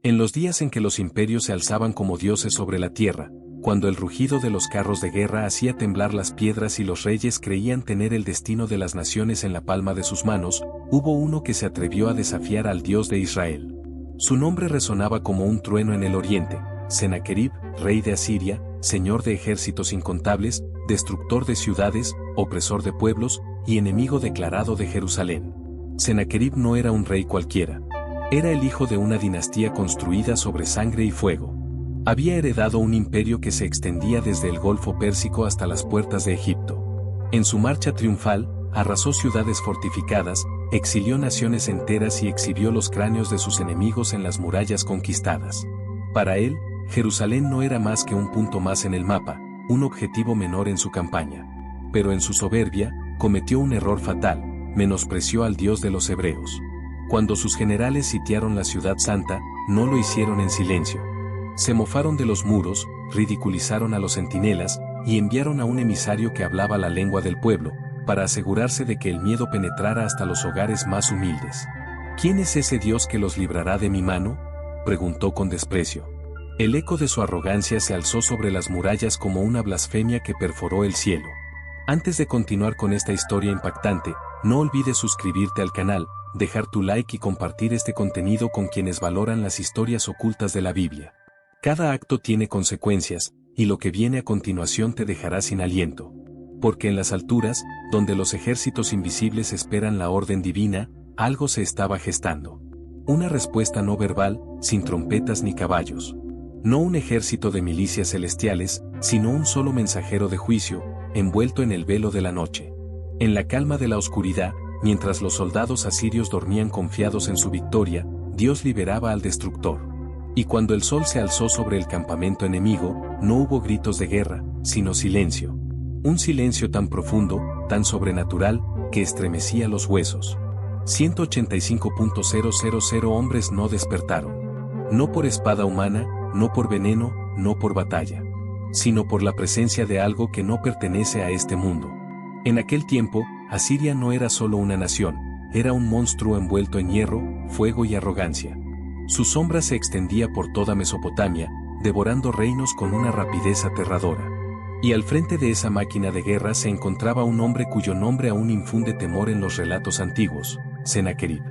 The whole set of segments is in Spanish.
En los días en que los imperios se alzaban como dioses sobre la tierra, cuando el rugido de los carros de guerra hacía temblar las piedras y los reyes creían tener el destino de las naciones en la palma de sus manos, hubo uno que se atrevió a desafiar al Dios de Israel. Su nombre resonaba como un trueno en el oriente: Sennacherib, rey de Asiria, señor de ejércitos incontables, destructor de ciudades, opresor de pueblos, y enemigo declarado de Jerusalén. Sennacherib no era un rey cualquiera. Era el hijo de una dinastía construida sobre sangre y fuego. Había heredado un imperio que se extendía desde el Golfo Pérsico hasta las puertas de Egipto. En su marcha triunfal, arrasó ciudades fortificadas, exilió naciones enteras y exhibió los cráneos de sus enemigos en las murallas conquistadas. Para él, Jerusalén no era más que un punto más en el mapa, un objetivo menor en su campaña. Pero en su soberbia, cometió un error fatal: menospreció al Dios de los hebreos. Cuando sus generales sitiaron la ciudad santa, no lo hicieron en silencio. Se mofaron de los muros, ridiculizaron a los centinelas, y enviaron a un emisario que hablaba la lengua del pueblo, para asegurarse de que el miedo penetrara hasta los hogares más humildes. ¿Quién es ese Dios que los librará de mi mano?, preguntó con desprecio. El eco de su arrogancia se alzó sobre las murallas como una blasfemia que perforó el cielo. Antes de continuar con esta historia impactante, no olvides suscribirte al canal, dejar tu like y compartir este contenido con quienes valoran las historias ocultas de la Biblia. Cada acto tiene consecuencias, y lo que viene a continuación te dejará sin aliento. Porque en las alturas, donde los ejércitos invisibles esperan la orden divina, algo se estaba gestando. Una respuesta no verbal, sin trompetas ni caballos. No un ejército de milicias celestiales, sino un solo mensajero de juicio, envuelto en el velo de la noche. En la calma de la oscuridad, mientras los soldados asirios dormían confiados en su victoria, Dios liberaba al destructor. Y cuando el sol se alzó sobre el campamento enemigo, no hubo gritos de guerra, sino silencio. Un silencio tan profundo, tan sobrenatural, que estremecía los huesos. 185.000 hombres no despertaron. No por espada humana, no por veneno, no por batalla, sino por la presencia de algo que no pertenece a este mundo. En aquel tiempo, Asiria no era solo una nación, era un monstruo envuelto en hierro, fuego y arrogancia. Su sombra se extendía por toda Mesopotamia, devorando reinos con una rapidez aterradora. Y al frente de esa máquina de guerra se encontraba un hombre cuyo nombre aún infunde temor en los relatos antiguos: Sennacherib.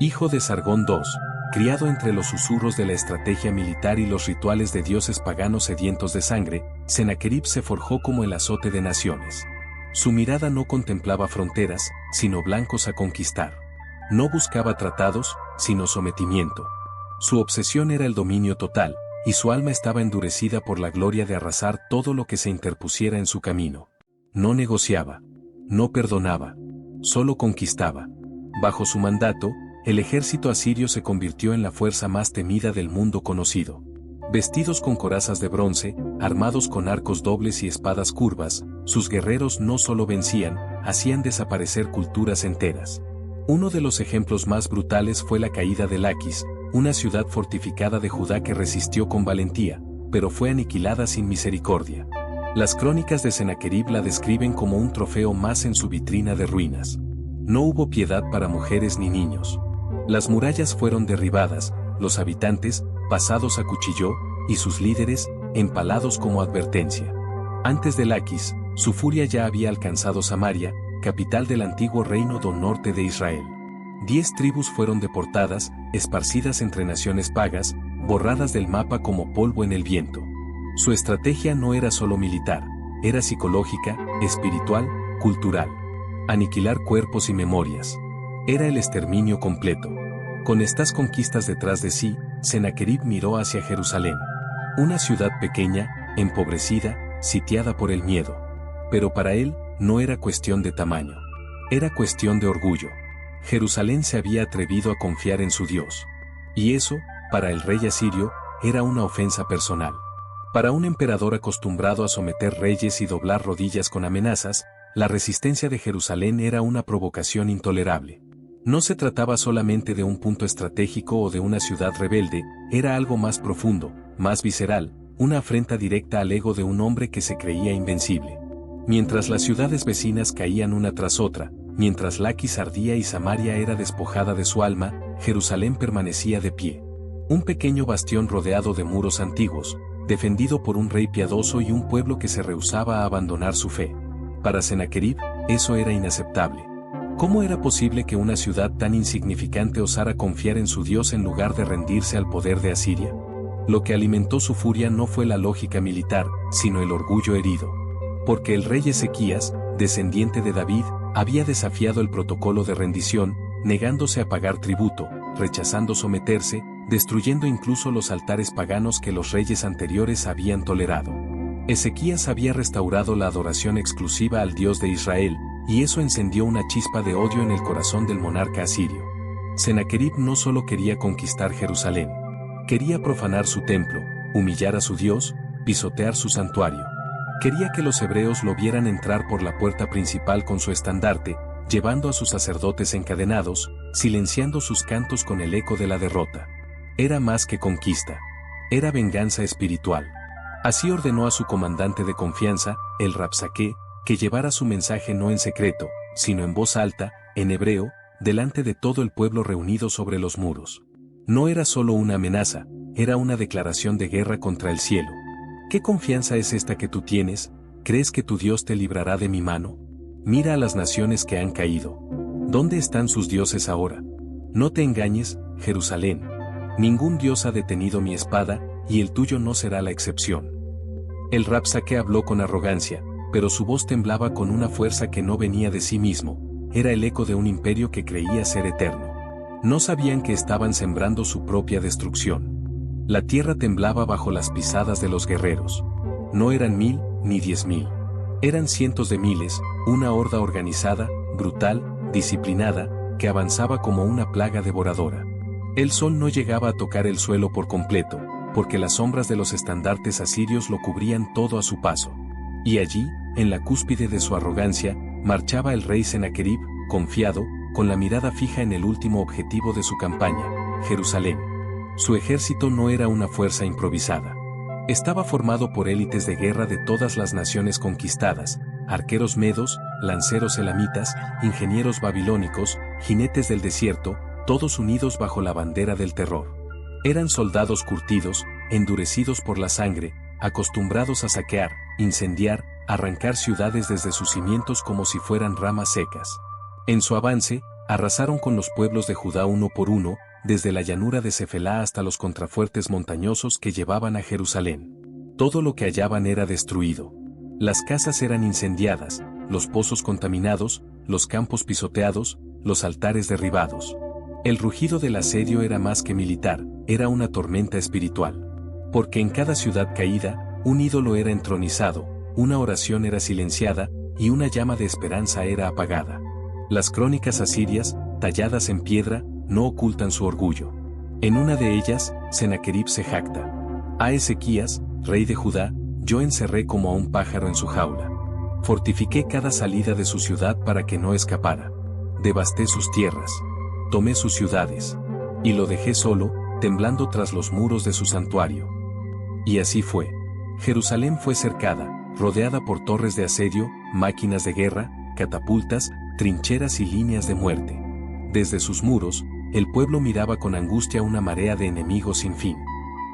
Hijo de Sargón II, criado entre los susurros de la estrategia militar y los rituales de dioses paganos sedientos de sangre, Sennacherib se forjó como el azote de naciones. Su mirada no contemplaba fronteras, sino blancos a conquistar. No buscaba tratados, sino sometimiento. Su obsesión era el dominio total, y su alma estaba endurecida por la gloria de arrasar todo lo que se interpusiera en su camino. No negociaba, no perdonaba, solo conquistaba. Bajo su mandato, el ejército asirio se convirtió en la fuerza más temida del mundo conocido. Vestidos con corazas de bronce, armados con arcos dobles y espadas curvas, sus guerreros no solo vencían, hacían desaparecer culturas enteras. Uno de los ejemplos más brutales fue la caída de Laquis, una ciudad fortificada de Judá que resistió con valentía, pero fue aniquilada sin misericordia. Las crónicas de Sennacherib la describen como un trofeo más en su vitrina de ruinas. No hubo piedad para mujeres ni niños. Las murallas fueron derribadas, los habitantes, pasados a cuchillo, y sus líderes, empalados como advertencia. Antes de Laquis, su furia ya había alcanzado Samaria, capital del antiguo reino del norte de Israel. 10 tribus fueron deportadas, esparcidas entre naciones pagas, borradas del mapa como polvo en el viento. Su estrategia no era solo militar, era psicológica, espiritual, cultural. Aniquilar cuerpos y memorias. Era el exterminio completo. Con estas conquistas detrás de sí, Sennacherib miró hacia Jerusalén. Una ciudad pequeña, empobrecida, sitiada por el miedo. Pero para él, no era cuestión de tamaño. Era cuestión de orgullo. Jerusalén se había atrevido a confiar en su Dios. Y eso, para el rey asirio, era una ofensa personal. Para un emperador acostumbrado a someter reyes y doblar rodillas con amenazas, la resistencia de Jerusalén era una provocación intolerable. No se trataba solamente de un punto estratégico o de una ciudad rebelde, era algo más profundo, más visceral, una afrenta directa al ego de un hombre que se creía invencible. Mientras las ciudades vecinas caían una tras otra, mientras Laquis ardía y Samaria era despojada de su alma, Jerusalén permanecía de pie. Un pequeño bastión rodeado de muros antiguos, defendido por un rey piadoso y un pueblo que se rehusaba a abandonar su fe. Para Sennacherib, eso era inaceptable. ¿Cómo era posible que una ciudad tan insignificante osara confiar en su Dios en lugar de rendirse al poder de Asiria? Lo que alimentó su furia no fue la lógica militar, sino el orgullo herido. Porque el rey Ezequías, descendiente de David, había desafiado el protocolo de rendición, negándose a pagar tributo, rechazando someterse, destruyendo incluso los altares paganos que los reyes anteriores habían tolerado. Ezequías había restaurado la adoración exclusiva al Dios de Israel, y eso encendió una chispa de odio en el corazón del monarca asirio. Sennacherib no solo quería conquistar Jerusalén, quería profanar su templo, humillar a su Dios, pisotear su santuario. Quería que los hebreos lo vieran entrar por la puerta principal con su estandarte, llevando a sus sacerdotes encadenados, silenciando sus cantos con el eco de la derrota. Era más que conquista. Era venganza espiritual. Así ordenó a su comandante de confianza, el Rabsaqué, que llevara su mensaje no en secreto, sino en voz alta, en hebreo, delante de todo el pueblo reunido sobre los muros. No era solo una amenaza, era una declaración de guerra contra el cielo. ¿Qué confianza es esta que tú tienes? ¿Crees que tu Dios te librará de mi mano? Mira a las naciones que han caído. ¿Dónde están sus dioses ahora? No te engañes, Jerusalén. Ningún dios ha detenido mi espada, y el tuyo no será la excepción. El Rabsaqué habló con arrogancia, pero su voz temblaba con una fuerza que no venía de sí mismo. Era el eco de un imperio que creía ser eterno. No sabían que estaban sembrando su propia destrucción. La tierra temblaba bajo las pisadas de los guerreros. No eran 1000, ni 10.000. Eran cientos de miles, una horda organizada, brutal, disciplinada, que avanzaba como una plaga devoradora. El sol no llegaba a tocar el suelo por completo, porque las sombras de los estandartes asirios lo cubrían todo a su paso. Y allí, en la cúspide de su arrogancia, marchaba el rey Sennacherib, confiado, con la mirada fija en el último objetivo de su campaña, Jerusalén. Su ejército no era una fuerza improvisada. Estaba formado por élites de guerra de todas las naciones conquistadas, arqueros medos, lanceros elamitas, ingenieros babilónicos, jinetes del desierto, todos unidos bajo la bandera del terror. Eran soldados curtidos, endurecidos por la sangre, acostumbrados a saquear, incendiar, arrancar ciudades desde sus cimientos como si fueran ramas secas. En su avance, arrasaron con los pueblos de Judá uno por uno, desde la llanura de Cefelá hasta los contrafuertes montañosos que llevaban a Jerusalén. Todo lo que hallaban era destruido. Las casas eran incendiadas, los pozos contaminados, los campos pisoteados, los altares derribados. El rugido del asedio era más que militar, era una tormenta espiritual. Porque en cada ciudad caída, un ídolo era entronizado, una oración era silenciada, y una llama de esperanza era apagada. Las crónicas asirias, talladas en piedra, no ocultan su orgullo. En una de ellas, Sennacherib se jacta. A Ezequías, rey de Judá, yo encerré como a un pájaro en su jaula. Fortifiqué cada salida de su ciudad para que no escapara. Devasté sus tierras. Tomé sus ciudades. Y lo dejé solo, temblando tras los muros de su santuario. Y así fue. Jerusalén fue cercada, rodeada por torres de asedio, máquinas de guerra, catapultas, trincheras y líneas de muerte. Desde sus muros, el pueblo miraba con angustia una marea de enemigos sin fin.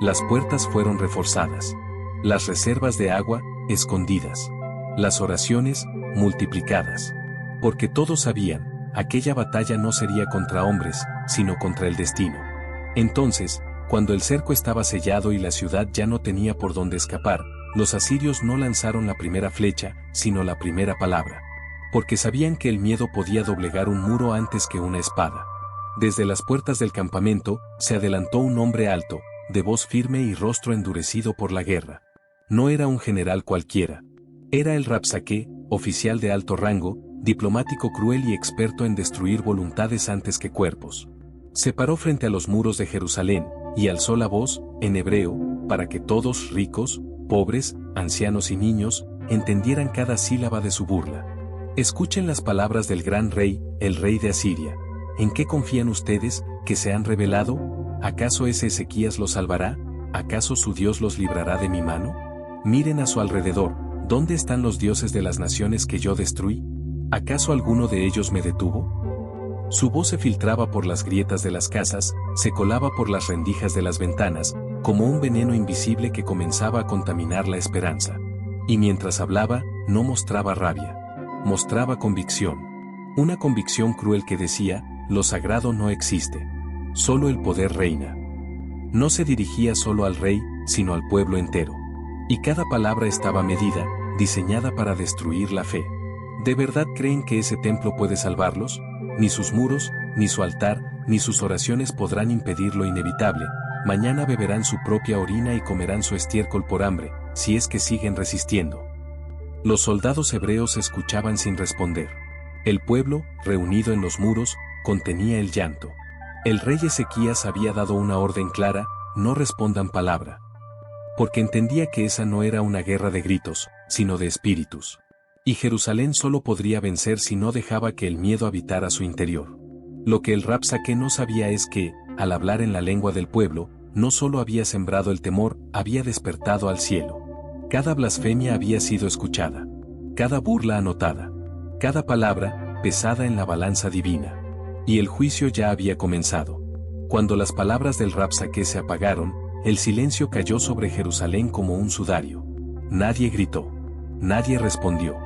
Las puertas fueron reforzadas. Las reservas de agua, escondidas. Las oraciones, multiplicadas. Porque todos sabían, aquella batalla no sería contra hombres, sino contra el destino. Entonces, cuando el cerco estaba sellado y la ciudad ya no tenía por dónde escapar, los asirios no lanzaron la primera flecha, sino la primera palabra. Porque sabían que el miedo podía doblegar un muro antes que una espada. Desde las puertas del campamento, se adelantó un hombre alto, de voz firme y rostro endurecido por la guerra. No era un general cualquiera. Era el Rabsaqué, oficial de alto rango, diplomático cruel y experto en destruir voluntades antes que cuerpos. Se paró frente a los muros de Jerusalén, y alzó la voz, en hebreo, para que todos, ricos, pobres, ancianos y niños, entendieran cada sílaba de su burla. Escuchen las palabras del gran rey, el rey de Asiria. ¿En qué confían ustedes, que se han rebelado? ¿Acaso ese Ezequías los salvará? ¿Acaso su Dios los librará de mi mano? Miren a su alrededor, ¿dónde están los dioses de las naciones que yo destruí? ¿Acaso alguno de ellos me detuvo? Su voz se filtraba por las grietas de las casas, se colaba por las rendijas de las ventanas, como un veneno invisible que comenzaba a contaminar la esperanza. Y mientras hablaba, no mostraba rabia. Mostraba convicción. Una convicción cruel que decía, lo sagrado no existe. Solo el poder reina. No se dirigía solo al rey, sino al pueblo entero. Y cada palabra estaba medida, diseñada para destruir la fe. ¿De verdad creen que ese templo puede salvarlos? Ni sus muros, ni su altar, ni sus oraciones podrán impedir lo inevitable. Mañana beberán su propia orina y comerán su estiércol por hambre, si es que siguen resistiendo. Los soldados hebreos escuchaban sin responder. El pueblo, reunido en los muros, contenía el llanto. El rey Ezequías había dado una orden clara, no respondan palabra. Porque entendía que esa no era una guerra de gritos, sino de espíritus. Y Jerusalén solo podría vencer si no dejaba que el miedo habitara su interior. Lo que el Rabsaque no sabía es que, al hablar en la lengua del pueblo, no solo había sembrado el temor, había despertado al cielo. Cada blasfemia había sido escuchada. Cada burla anotada. Cada palabra, pesada en la balanza divina. Y el juicio ya había comenzado. Cuando las palabras del Rabsaque se apagaron, el silencio cayó sobre Jerusalén como un sudario. Nadie gritó. Nadie respondió.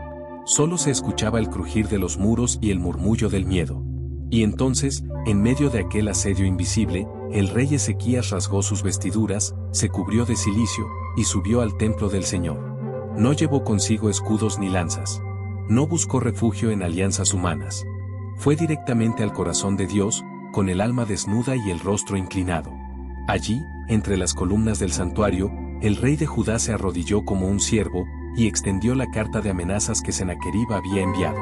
Solo se escuchaba el crujir de los muros y el murmullo del miedo. Y entonces, en medio de aquel asedio invisible, el rey Ezequías rasgó sus vestiduras, se cubrió de cilicio, y subió al templo del Señor. No llevó consigo escudos ni lanzas. No buscó refugio en alianzas humanas. Fue directamente al corazón de Dios, con el alma desnuda y el rostro inclinado. Allí, entre las columnas del santuario, el rey de Judá se arrodilló como un siervo, y extendió la carta de amenazas que Sennacherib había enviado.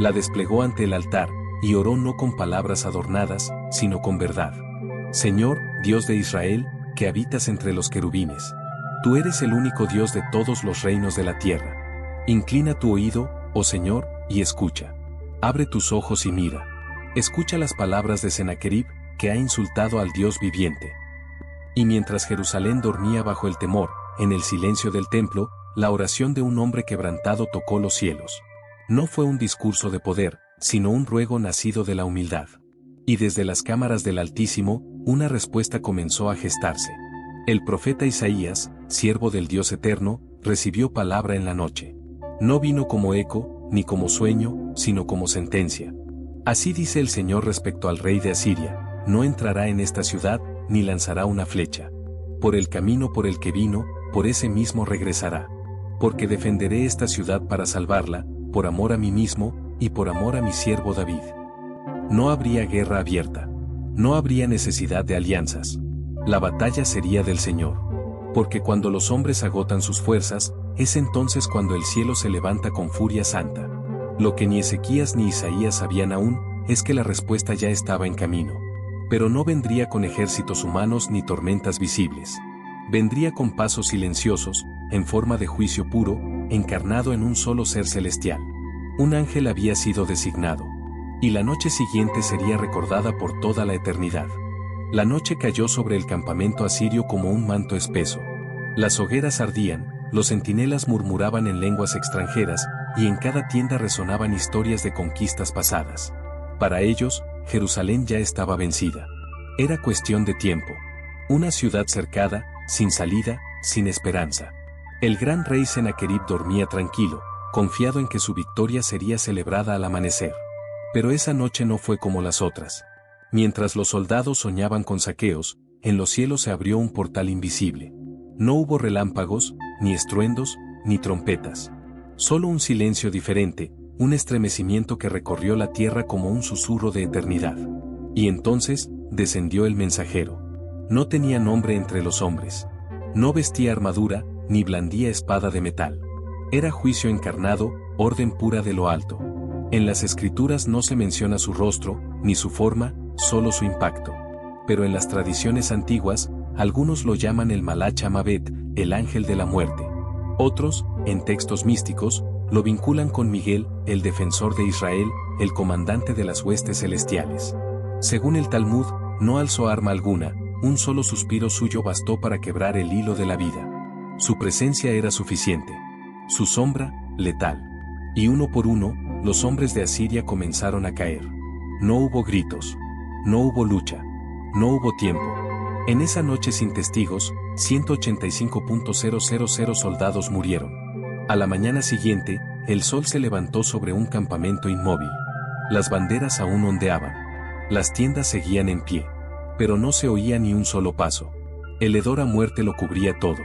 La desplegó ante el altar, y oró no con palabras adornadas, sino con verdad. Señor, Dios de Israel, que habitas entre los querubines. Tú eres el único Dios de todos los reinos de la tierra. Inclina tu oído, oh Señor, y escucha. Abre tus ojos y mira. Escucha las palabras de Sennacherib, que ha insultado al Dios viviente. Y mientras Jerusalén dormía bajo el temor, en el silencio del templo, la oración de un hombre quebrantado tocó los cielos. No fue un discurso de poder, sino un ruego nacido de la humildad. Y desde las cámaras del Altísimo, una respuesta comenzó a gestarse. El profeta Isaías, siervo del Dios eterno, recibió palabra en la noche. No vino como eco, ni como sueño, sino como sentencia. Así dice el Señor respecto al rey de Asiria: no entrará en esta ciudad, ni lanzará una flecha. Por el camino por el que vino, por ese mismo regresará. Porque defenderé esta ciudad para salvarla, por amor a mí mismo, y por amor a mi siervo David. No habría guerra abierta. No habría necesidad de alianzas. La batalla sería del Señor. Porque cuando los hombres agotan sus fuerzas, es entonces cuando el cielo se levanta con furia santa. Lo que ni Ezequías ni Isaías sabían aún, es que la respuesta ya estaba en camino. Pero no vendría con ejércitos humanos ni tormentas visibles. Vendría con pasos silenciosos, en forma de juicio puro, encarnado en un solo ser celestial. Un ángel había sido designado. Y la noche siguiente sería recordada por toda la eternidad. La noche cayó sobre el campamento asirio como un manto espeso. Las hogueras ardían, los centinelas murmuraban en lenguas extranjeras, y en cada tienda resonaban historias de conquistas pasadas. Para ellos, Jerusalén ya estaba vencida. Era cuestión de tiempo. Una ciudad cercada, sin salida, sin esperanza. El gran rey Sennacherib dormía tranquilo, confiado en que su victoria sería celebrada al amanecer. Pero esa noche no fue como las otras. Mientras los soldados soñaban con saqueos, en los cielos se abrió un portal invisible. No hubo relámpagos, ni estruendos, ni trompetas. Solo un silencio diferente, un estremecimiento que recorrió la tierra como un susurro de eternidad. Y entonces, descendió el mensajero. No tenía nombre entre los hombres. No vestía armadura, ni blandía espada de metal. Era juicio encarnado, orden pura de lo alto. En las escrituras no se menciona su rostro, ni su forma, solo su impacto. Pero en las tradiciones antiguas, algunos lo llaman el Malach Amabet, el ángel de la muerte. Otros, en textos místicos, lo vinculan con Miguel, el defensor de Israel, el comandante de las huestes celestiales. Según el Talmud, no alzó arma alguna, un solo suspiro suyo bastó para quebrar el hilo de la vida. Su presencia era suficiente. Su sombra, letal. Y uno por uno, los hombres de Asiria comenzaron a caer. No hubo gritos. No hubo lucha. No hubo tiempo. En esa noche sin testigos, 185.000 soldados murieron. A la mañana siguiente, el sol se levantó sobre un campamento inmóvil. Las banderas aún ondeaban. Las tiendas seguían en pie. Pero no se oía ni un solo paso. El hedor a muerte lo cubría todo.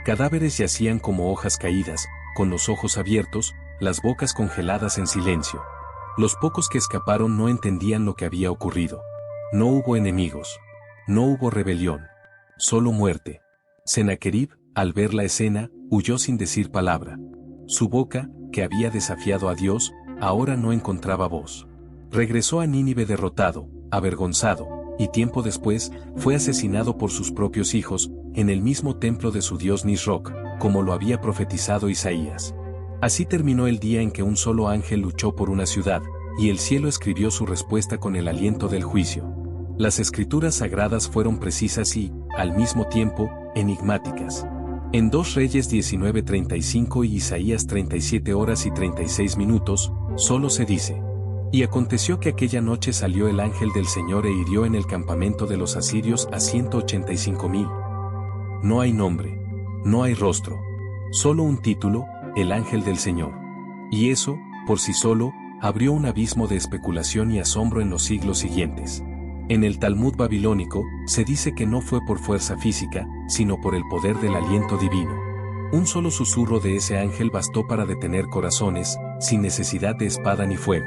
Cadáveres yacían como hojas caídas, con los ojos abiertos, las bocas congeladas en silencio. Los pocos que escaparon no entendían lo que había ocurrido. No hubo enemigos. No hubo rebelión. Solo muerte. Sennacherib, al ver la escena, huyó sin decir palabra. Su boca, que había desafiado a Dios, ahora no encontraba voz. Regresó a Nínive derrotado, avergonzado, y tiempo después, fue asesinado por sus propios hijos, en el mismo templo de su dios Nisroch, como lo había profetizado Isaías. Así terminó el día en que un solo ángel luchó por una ciudad, y el cielo escribió su respuesta con el aliento del juicio. Las escrituras sagradas fueron precisas y, al mismo tiempo, enigmáticas. En 2 Reyes 19:35 y Isaías 37:36, solo se dice: Y aconteció que aquella noche salió el ángel del Señor e hirió en el campamento de los asirios a 185,000. No hay nombre. No hay rostro. Solo un título, el ángel del Señor. Y eso, por sí solo, abrió un abismo de especulación y asombro en los siglos siguientes. En el Talmud babilónico, se dice que no fue por fuerza física, sino por el poder del aliento divino. Un solo susurro de ese ángel bastó para detener corazones, sin necesidad de espada ni fuego.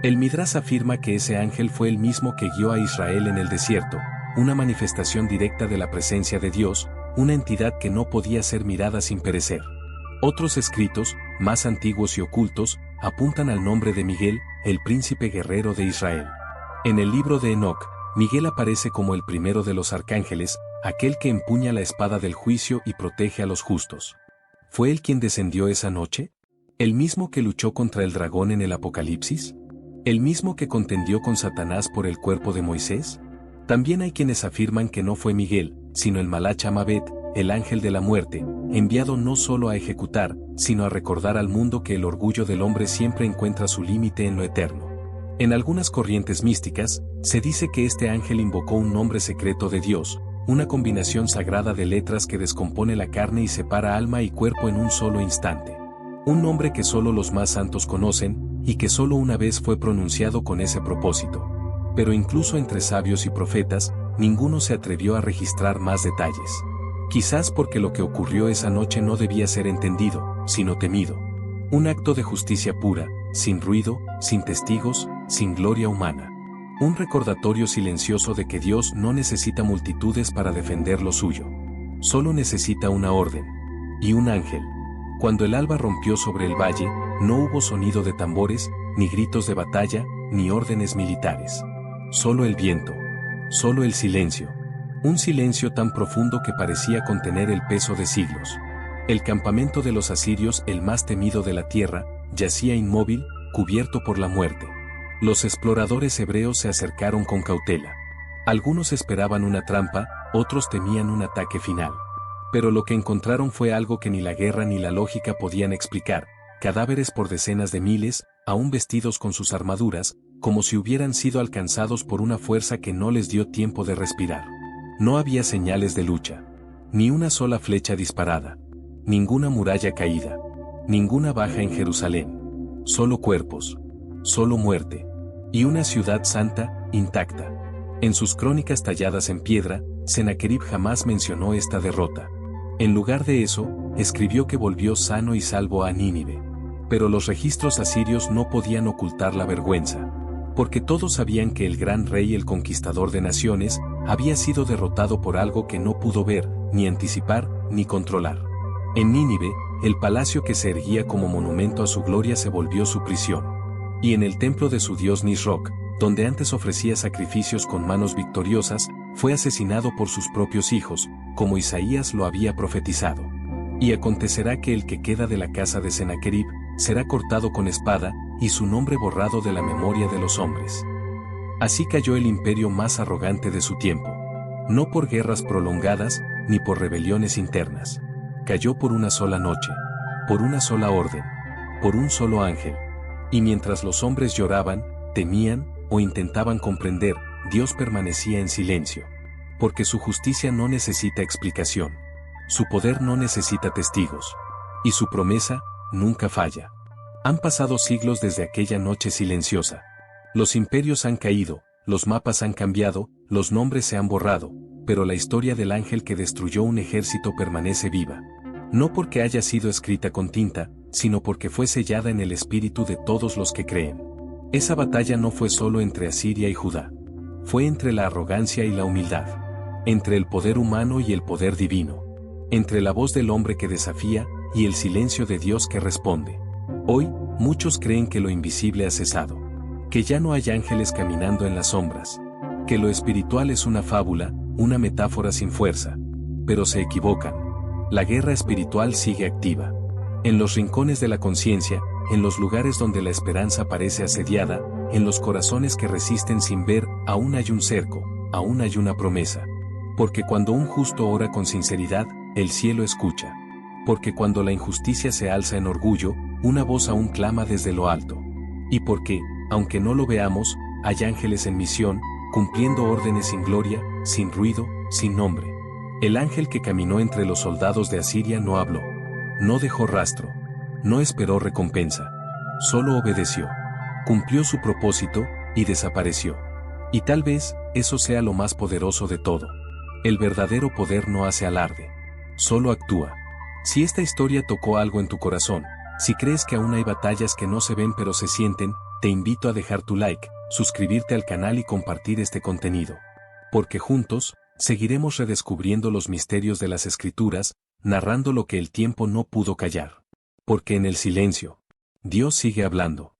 El Midrash afirma que ese ángel fue el mismo que guió a Israel en el desierto, una manifestación directa de la presencia de Dios, una entidad que no podía ser mirada sin perecer. Otros escritos, más antiguos y ocultos, apuntan al nombre de Miguel, el príncipe guerrero de Israel. En el libro de Enoc, Miguel aparece como el primero de los arcángeles, aquel que empuña la espada del juicio y protege a los justos. ¿Fue él quien descendió esa noche? ¿El mismo que luchó contra el dragón en el Apocalipsis? ¿El mismo que contendió con Satanás por el cuerpo de Moisés? También hay quienes afirman que no fue Miguel, sino el Malach Amabet, el ángel de la muerte, enviado no solo a ejecutar, sino a recordar al mundo que el orgullo del hombre siempre encuentra su límite en lo eterno. En algunas corrientes místicas, se dice que este ángel invocó un nombre secreto de Dios, una combinación sagrada de letras que descompone la carne y separa alma y cuerpo en un solo instante. Un nombre que solo los más santos conocen, y que solo una vez fue pronunciado con ese propósito. Pero incluso entre sabios y profetas, ninguno se atrevió a registrar más detalles. Quizás porque lo que ocurrió esa noche no debía ser entendido, sino temido. Un acto de justicia pura, sin ruido, sin testigos, sin gloria humana. Un recordatorio silencioso de que Dios no necesita multitudes para defender lo suyo. Solo necesita una orden. Y un ángel. Cuando el alba rompió sobre el valle, no hubo sonido de tambores, ni gritos de batalla, ni órdenes militares. Solo el viento. Solo el silencio. Un silencio tan profundo que parecía contener el peso de siglos. El campamento de los asirios, el más temido de la tierra, yacía inmóvil, cubierto por la muerte. Los exploradores hebreos se acercaron con cautela. Algunos esperaban una trampa, otros temían un ataque final. Pero lo que encontraron fue algo que ni la guerra ni la lógica podían explicar: cadáveres por decenas de miles, aún vestidos con sus armaduras, como si hubieran sido alcanzados por una fuerza que no les dio tiempo de respirar. No había señales de lucha. Ni una sola flecha disparada. Ninguna muralla caída. Ninguna baja en Jerusalén. Solo cuerpos. Solo muerte. Y una ciudad santa, intacta. En sus crónicas talladas en piedra, Sennacherib jamás mencionó esta derrota. En lugar de eso, escribió que volvió sano y salvo a Nínive. Pero los registros asirios no podían ocultar la vergüenza. Porque todos sabían que el gran rey, el conquistador de naciones, había sido derrotado por algo que no pudo ver, ni anticipar, ni controlar. En Nínive, el palacio que se erguía como monumento a su gloria se volvió su prisión. Y en el templo de su dios Nisroch, donde antes ofrecía sacrificios con manos victoriosas, fue asesinado por sus propios hijos, como Isaías lo había profetizado. Y acontecerá que el que queda de la casa de Sennacherib, será cortado con espada, y su nombre borrado de la memoria de los hombres. Así cayó el imperio más arrogante de su tiempo. No por guerras prolongadas, ni por rebeliones internas. Cayó por una sola noche, por una sola orden, por un solo ángel. Y mientras los hombres lloraban, temían, o intentaban comprender, Dios permanecía en silencio. Porque su justicia no necesita explicación. Su poder no necesita testigos. Y su promesa nunca falla. Han pasado siglos desde aquella noche silenciosa. Los imperios han caído, los mapas han cambiado, los nombres se han borrado, pero la historia del ángel que destruyó un ejército permanece viva. No porque haya sido escrita con tinta, sino porque fue sellada en el espíritu de todos los que creen. Esa batalla no fue solo entre Asiria y Judá. Fue entre la arrogancia y la humildad. Entre el poder humano y el poder divino. Entre la voz del hombre que desafía y el silencio de Dios que responde. Hoy, muchos creen que lo invisible ha cesado. Que ya no hay ángeles caminando en las sombras. Que lo espiritual es una fábula, una metáfora sin fuerza. Pero se equivocan. La guerra espiritual sigue activa. En los rincones de la conciencia, en los lugares donde la esperanza parece asediada, en los corazones que resisten sin ver, aún hay un cerco, aún hay una promesa. Porque cuando un justo ora con sinceridad, el cielo escucha. Porque cuando la injusticia se alza en orgullo, una voz aún clama desde lo alto. Y porque, aunque no lo veamos, hay ángeles en misión, cumpliendo órdenes sin gloria, sin ruido, sin nombre. El ángel que caminó entre los soldados de Asiria no habló. No dejó rastro. No esperó recompensa. Solo obedeció. Cumplió su propósito, y desapareció. Y tal vez, eso sea lo más poderoso de todo. El verdadero poder no hace alarde. Solo actúa. Si esta historia tocó algo en tu corazón, si crees que aún hay batallas que no se ven pero se sienten, te invito a dejar tu like, suscribirte al canal y compartir este contenido. Porque juntos, seguiremos redescubriendo los misterios de las Escrituras, narrando lo que el tiempo no pudo callar. Porque en el silencio, Dios sigue hablando.